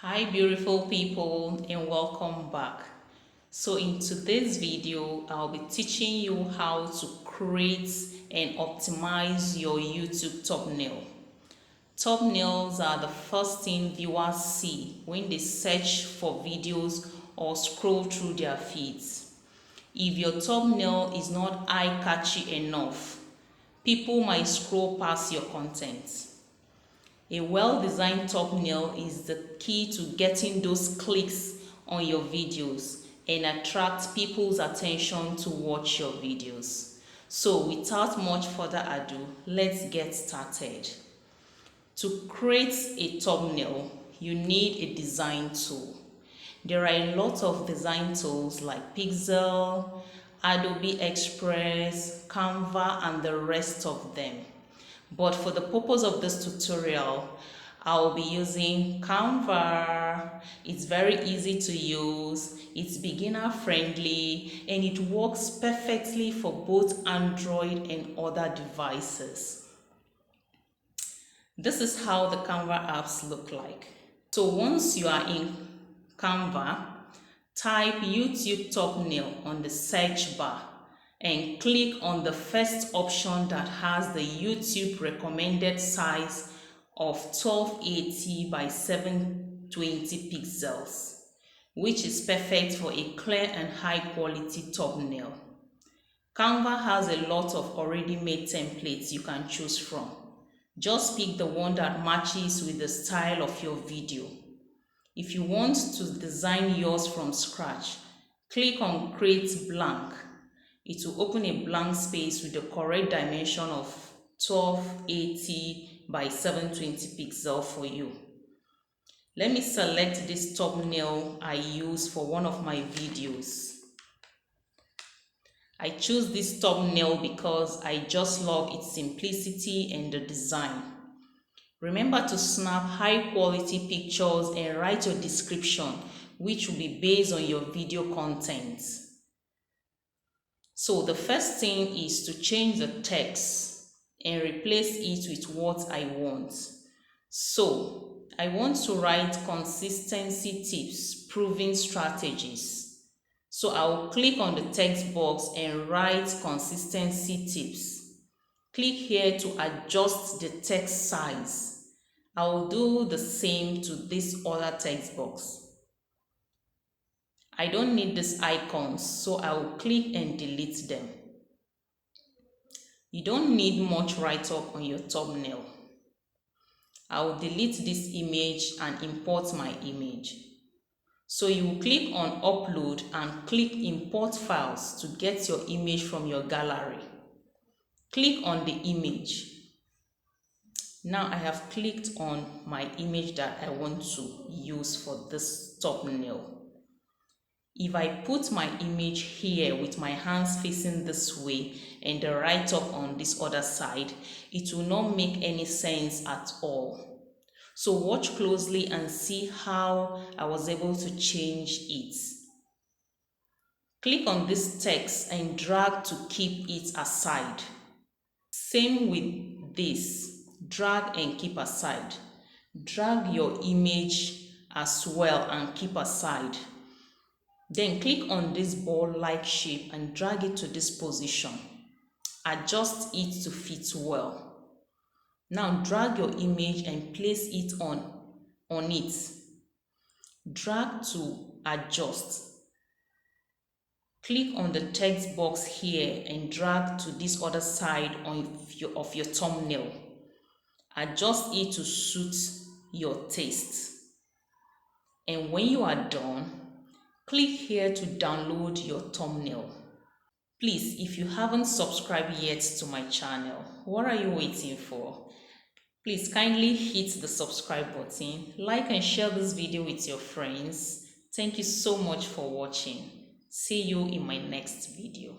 Hi beautiful people, and welcome back. So in today's video I'll be teaching you how to create and optimize your YouTube thumbnail. Thumbnails are the first thing viewers see when they search for videos or scroll through their feeds. If your thumbnail is not eye-catchy enough, people might scroll past your content. A well-designed thumbnail is the key to getting those clicks on your videos and attract people's attention to watch your videos. So without much further ado, let's get started. To create a thumbnail, you need a design tool. There are a lot of design tools like Pixel, Adobe Express, Canva, and the rest of them. But for the purpose of this tutorial, I'll be using Canva. It's very easy to use, it's beginner friendly, and it works perfectly for both Android and other devices. This is how the Canva apps look like. So once you are in Canva, type YouTube thumbnail on the search bar and click on the first option that has the YouTube recommended size of 1280 by 720 pixels, which is perfect for a clear and high quality thumbnail. Canva has a lot of already made templates you can choose from. Just pick the one that matches with the style of your video. If you want to design yours from scratch, click on Create Blank. It will open a blank space with the correct dimension of 1280 by 720 pixels for you. Let me select this thumbnail I use for one of my videos. I choose this thumbnail because I just love its simplicity and the design. Remember to snap high quality pictures and write your description, which will be based on your video content. So the first thing is to change the text and replace it with what I want. So I want to write consistency tips, proven strategies. So I'll click on the text box and write consistency tips. Click here to adjust the text size. I'll do the same to this other text box. I don't need these icons, so I will click and delete them. You don't need much write-up on your thumbnail. I will delete this image and import my image. So you will click on Upload and click Import Files to get your image from your gallery. Click on the image. Now I have clicked on my image that I want to use for this thumbnail. If I put my image here with my hands facing this way and the write-up on this other side, it will not make any sense at all. So watch closely and see how I was able to change it. Click on this text and drag to keep it aside. Same with this, drag and keep aside. Drag your image as well and keep aside. Then click on this ball-like shape and drag it to this position. Adjust it to fit well. Now drag your image and place it on it. Drag to adjust. Click on the text box here and drag to this other side of your thumbnail. Adjust it to suit your taste. And when you are done, click here to download your thumbnail. Please, if you haven't subscribed yet to my channel, what are you waiting for? Please kindly hit the subscribe button, like and share this video with your friends. Thank you so much for watching. See you in my next video.